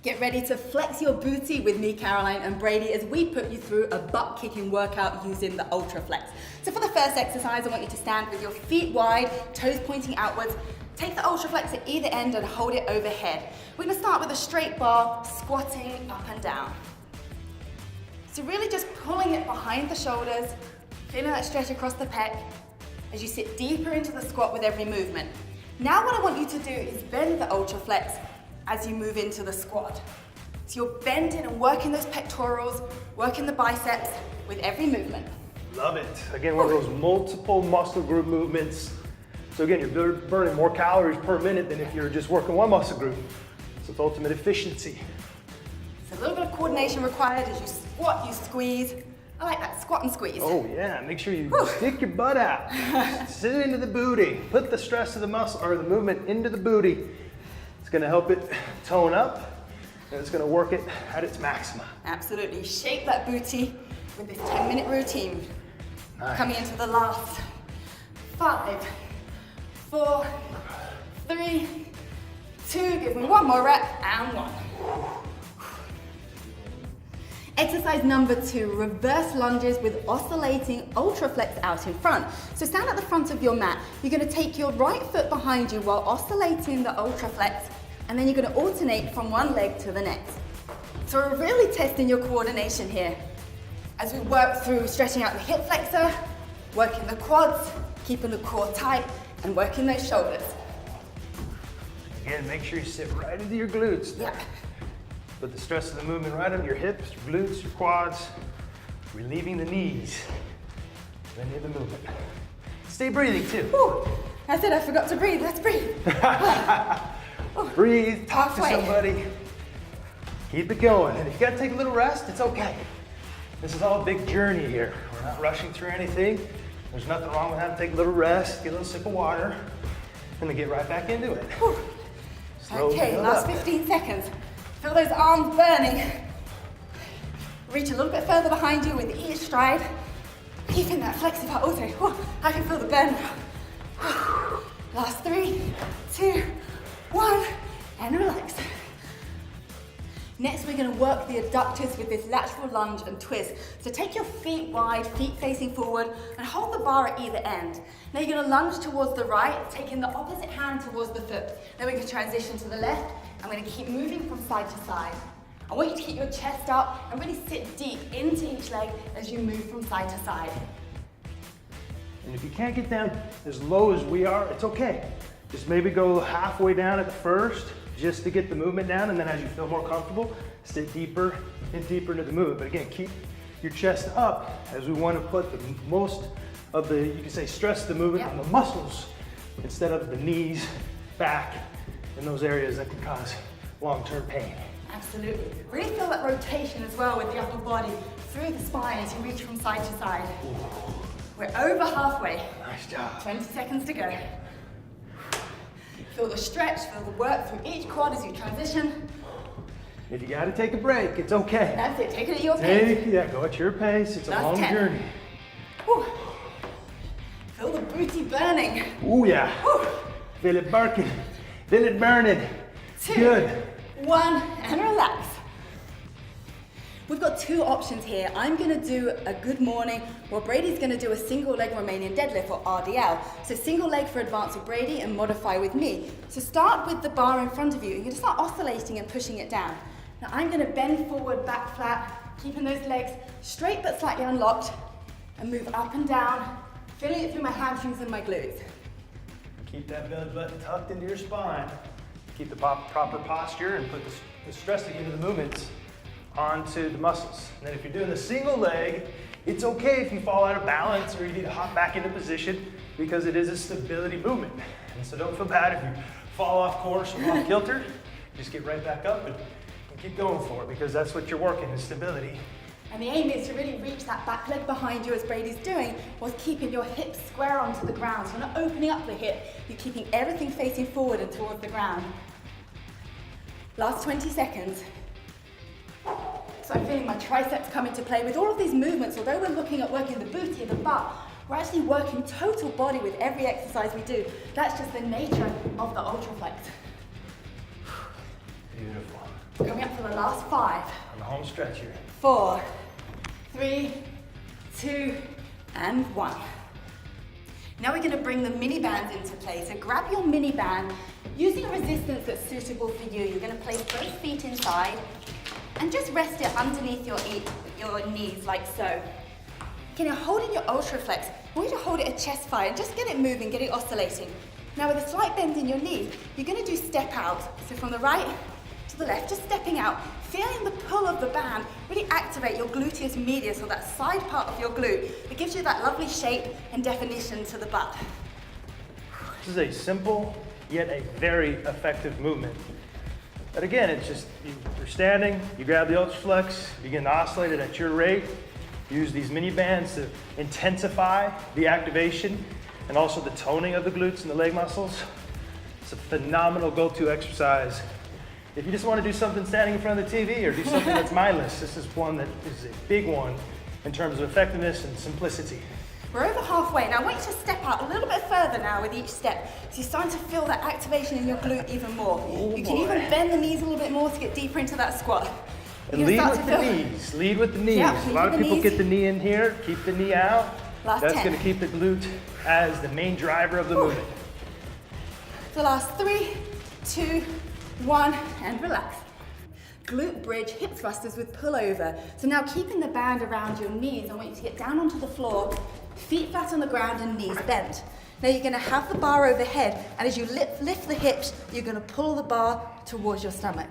Get ready to flex your booty with me, Caroline and Brady, as we put you through a butt-kicking workout using the Ultraflex. So for the first exercise, I want you to stand with your feet wide, toes pointing outwards. Take the Ultraflex at either end and hold it overhead. We're gonna start with a straight bar, squatting up and down. So really just pulling it behind the shoulders, feeling that stretch across the pec as you sit deeper into the squat with every movement. Now what I want you to do is bend the Ultraflex as you move into the squat. So you're bending and working those pectorals, working the biceps with every movement. Love it. Again, one of those multiple muscle group movements. So again, you're burning more calories per minute than if you're just working one muscle group. So it's ultimate efficiency. So a little bit of coordination required as you squat, you squeeze. I like that, squat and squeeze. Oh yeah, make sure you stick your butt out. Sit it into the booty. Put the stress of the muscle or the movement into the booty. It's gonna help it tone up and it's gonna work it at its maximum. Absolutely, shape that booty with this 10-minute routine. Nice. Coming into the last 5, 4, 3, 2, give me one more rep and 1. Exercise number 2, reverse lunges with oscillating Ultraflex out in front. So stand at the front of your mat. You're gonna take your right foot behind you while oscillating the Ultraflex, and then you're gonna alternate from one leg to the next. So we're really testing your coordination here as we work through stretching out the hip flexor, working the quads, keeping the core tight, and working those shoulders. Again, make sure you sit right into your glutes. Yeah. Put the stress of the movement right on your hips, your glutes, your quads, relieving the knees. Then in the movement. Stay breathing too. Whew. That's it, I forgot to breathe. Let's breathe. Breathe, talk to somebody. Keep it going. And if you gotta take a little rest, it's okay. This is all a big journey here. We're not rushing through anything. There's nothing wrong with having to take a little rest, get a little sip of water, and then get right back into it. Okay, last 15 seconds. Feel those arms burning. Reach a little bit further behind you with each stride. Keeping that flexible auto. I can feel the burn now. Last 3, 2, 1, and relax. Next, we're gonna work the adductors with this lateral lunge and twist. So take your feet wide, feet facing forward, and hold the bar at either end. Now you're gonna lunge towards the right, taking the opposite hand towards the foot. Then we can transition to the left. I'm gonna keep moving from side to side. I want you to keep your chest up and really sit deep into each leg as you move from side to side. And if you can't get down as low as we are, it's okay. Just maybe go halfway down at the first, just to get the movement down, and then as you feel more comfortable, sit deeper and deeper into the movement. But again, keep your chest up as we want to put the most of the, you can say, stress the movement on the muscles instead of the knees, back, and those areas that can cause long-term pain. Absolutely. Really feel that rotation as well with the upper body through the spine as you reach from side to side. We're over halfway. Nice job. 20 seconds to go. Feel the stretch, feel the work through each quad as you transition. If you gotta take a break, it's okay. That's it, take it at your pace. Go at your pace. It's a long 10. journey. Whew. Feel the booty burning. Oh yeah. Whew. Feel it barking. Feel it burning. 2, Good. 1, and relax. We've got 2 options here. I'm gonna do a good morning, while Brady's gonna do a single leg Romanian deadlift, or RDL. So single leg for advance with Brady and modify with me. So start with the bar in front of you. You're gonna start oscillating and pushing it down. Now I'm gonna bend forward, back flat, keeping those legs straight but slightly unlocked, and move up and down, feeling it through my hamstrings and my glutes. Keep that belly button tucked into your spine. Keep the proper posture and put the stressing into the movements onto the muscles. And then if you're doing the single leg, it's okay if you fall out of balance or you need to hop back into position because it is a stability movement. And so don't feel bad if you fall off course or off kilter. Just get right back up and keep going for it because that's what you're working, is stability. And the aim is to really reach that back leg behind you as Brady's doing, whilst keeping your hips square onto the ground. So you're not opening up the hip, you're keeping everything facing forward and towards the ground. Last 20 seconds. So I'm feeling my triceps come into play with all of these movements. Although we're looking at working the booty and the butt, we're actually working total body with every exercise we do. That's just the nature of the Ultraflex. Beautiful. Coming up for last 5. On the home stretch here. 4, 3, 2, and 1. Now we're going to bring the mini bands into play. So grab your mini band, using a resistance that's suitable for you. You're going to place both feet inside and just rest it underneath your knees like so. Okay, now holding your Ultraflex, I want you to hold it at chest fire and just get it moving, get it oscillating. Now with a slight bend in your knee, you're going to do step out. So from the right to the left, just stepping out, feeling the pull of the band, really activate your gluteus medius, or that side part of your glute. It gives you that lovely shape and definition to the butt. This is a simple, yet a very effective movement. But again, it's just, you're standing, you grab the Ultraflex, begin to oscillate it at your rate. Use these mini bands to intensify the activation and also the toning of the glutes and the leg muscles. It's a phenomenal go-to exercise. If you just want to do something standing in front of the TV or do something that's mindless, this is one that is a big one in terms of effectiveness and simplicity. We're over halfway. Now I want you to step out a little bit further now with each step. So you're starting to feel that activation in your glute even more. You can even bend the knees a little bit more to get deeper into that squat. And lead with the knees. Lead with the knees. Yeah, a lot of people get the knee in here, keep the knee out. That's 10. going to keep the glute as the main driver of the movement. So last 3, 2, 1, and relax. Glute bridge hip thrusters with pullover. So now keeping the band around your knees, I want you to get down onto the floor, feet flat on the ground and knees bent. Now you're going to have the bar overhead, and as you lift the hips, you're going to pull the bar towards your stomach.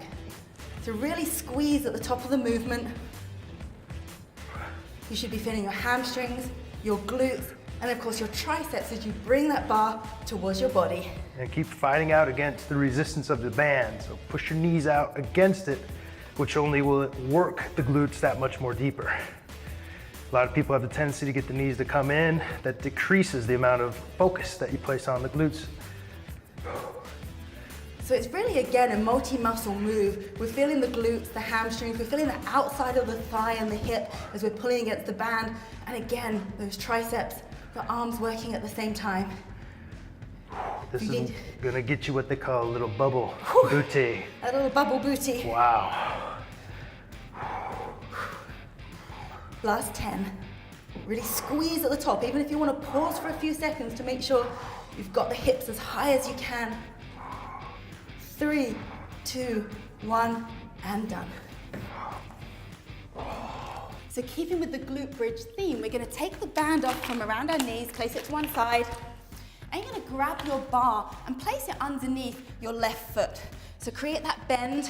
So really squeeze at the top of the movement. You should be feeling your hamstrings, your glutes, and of course your triceps as you bring that bar towards your body. And keep fighting out against the resistance of the band. So push your knees out against it, which only will work the glutes that much more deeper. A lot of people have the tendency to get the knees to come in. That decreases the amount of focus that you place on the glutes. So it's really, again, a multi-muscle move. We're feeling the glutes, the hamstrings, we're feeling the outside of the thigh and the hip as we're pulling against the band. And again, those triceps, the arms working at the same time. This is gonna get you what they call a little bubble booty. A little bubble booty. Wow. Last 10. Really squeeze at the top, even if you want to pause for a few seconds to make sure you've got the hips as high as you can. 3, 2, 1, and done. So keeping with the glute bridge theme, we're going to take the band off from around our knees, place it to one side, and you're going to grab your bar and place it underneath your left foot. So create that bend,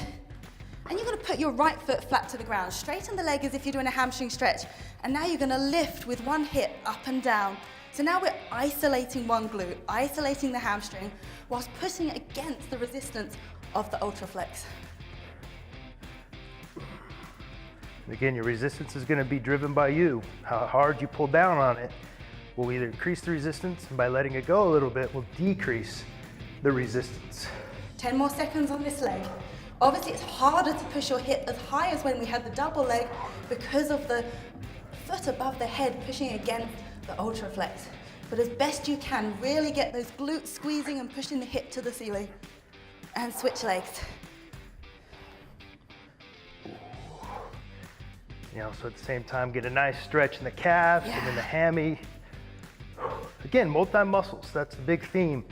and you're going to put your right foot flat to the ground, straighten the leg as if you're doing a hamstring stretch, and now you're going to lift with one hip up and down. So now we're isolating one glute, isolating the hamstring, whilst pushing it against the resistance of the Ultraflex. Again, your resistance is going to be driven by you. How hard you pull down on it will either increase the resistance, and by letting it go a little bit will decrease the resistance. 10 more seconds on this leg. Obviously, it's harder to push your hip as high as when we had the double leg because of the foot above the head pushing against the Ultraflex. But as best you can, really get those glutes squeezing and pushing the hip to the ceiling. And switch legs. You know, so at the same time, get a nice stretch in the calves and in the hammy. Again, multi-muscles, that's the big theme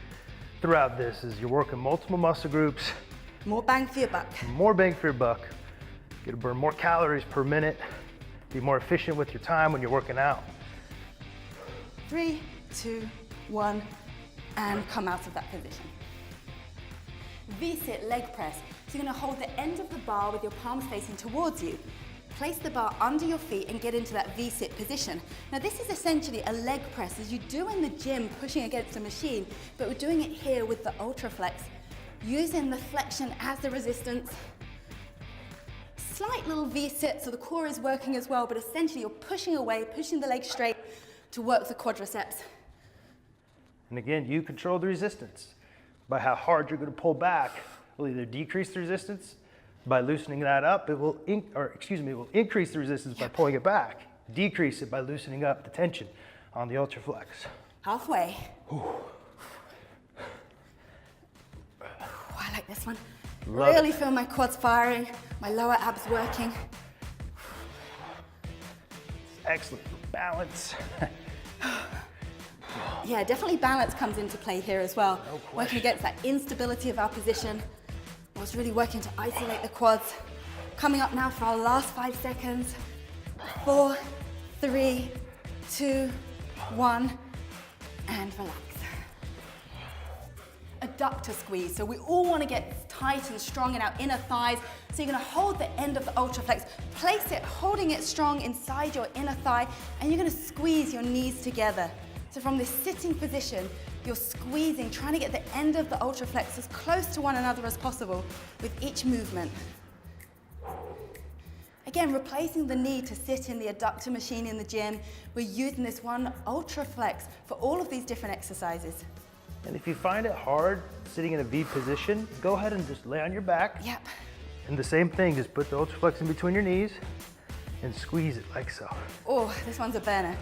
throughout this, is you're working multiple muscle groups. More bang for your buck. More bang for your buck. Get to burn more calories per minute. Be more efficient with your time when you're working out. 3, 2, 1, and come out of that position. V-sit leg press. So you're going to hold the end of the bar with your palms facing towards you. Place the bar under your feet and get into that V-sit position. Now this is essentially a leg press as you do in the gym pushing against a machine, but we're doing it here with the Ultraflex, using the flexion as the resistance. Slight little V-sit, so the core is working as well, but essentially you're pushing away, pushing the leg straight to work the quadriceps. And again, you control the resistance. By how hard you're going to pull back will either decrease the resistance. By loosening that up, it will increase the resistance by pulling it back. Decrease it by loosening up the tension on the Ultraflex. Halfway. Ooh, I like this one. Love Really it. feel my quads firing, my lower abs working. Excellent balance. Yeah, definitely balance comes into play here as well. No question. Working against that instability of our position. I was really working to isolate the quads. Coming up now for our last 5 seconds. 4, 3, 2, 1, and relax. Adductor squeeze. So we all want to get tight and strong in our inner thighs. So you're going to hold the end of the Ultraflex, place it, holding it strong inside your inner thigh, and you're going to squeeze your knees together. So from this sitting position, you're squeezing, trying to get the end of the Ultraflex as close to one another as possible with each movement. Again, replacing the need to sit in the adductor machine in the gym, we're using this one Ultraflex for all of these different exercises. And if you find it hard sitting in a V position, go ahead and just lay on your back. Yep. And the same thing, just put the Ultraflex in between your knees and squeeze it like so. Oh, this one's a burner.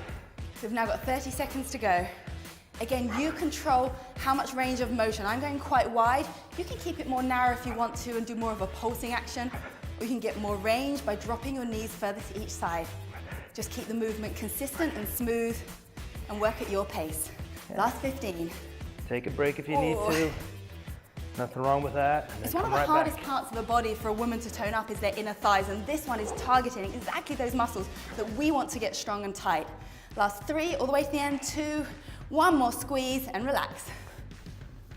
So we've now got 30 seconds to go. Again, you control how much range of motion. I'm going quite wide. You can keep it more narrow if you want to and do more of a pulsing action. Or you can get more range by dropping your knees further to each side. Just keep the movement consistent and smooth and work at your pace. Yeah. Last 15. Take a break if you need to. Nothing wrong with that. It's one of the hardest parts of the body for a woman to tone up is their inner thighs, and this one is targeting exactly those muscles that we want to get strong and tight. Last 3, all the way to the end, 2, 1 more squeeze and relax.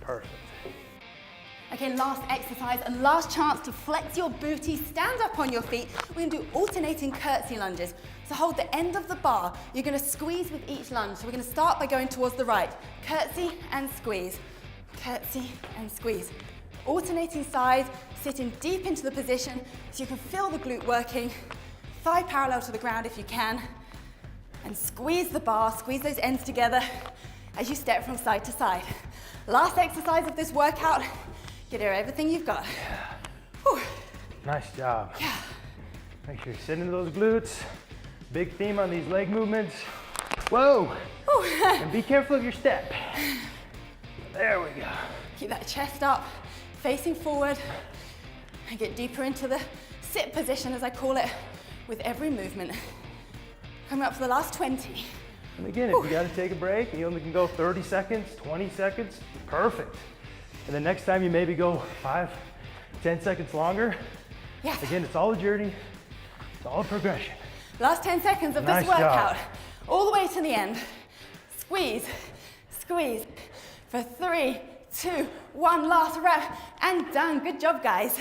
Perfect. Okay, last exercise and last chance to flex your booty, stand up on your feet. We're gonna do alternating curtsy lunges. So hold the end of the bar. You're gonna squeeze with each lunge. So we're gonna start by going towards the right. Curtsy and squeeze. Curtsy and squeeze. Alternating sides, sitting deep into the position so you can feel the glute working. Thigh parallel to the ground if you can. And squeeze the bar, squeeze those ends together as you step from side to side. Last exercise of this workout. Get everything you've got. Whew. Nice job. Yeah. Make sure you sit into those glutes. Big theme on these leg movements. Whoa! And be careful of your step. There we go. Keep that chest up, facing forward, and get deeper into the sit position, as I call it, with every movement. Coming up for the last 20. And again, if you gotta take a break, you only can go 30 seconds, 20 seconds, perfect. And the next time you maybe go 5, 10 seconds longer. Yes. Again, it's all a journey, it's all a progression. Last 10 seconds of Nice this workout. job. All the way to the end. Squeeze, squeeze. For 3, 2, 1, last rep, and done. Good job, guys.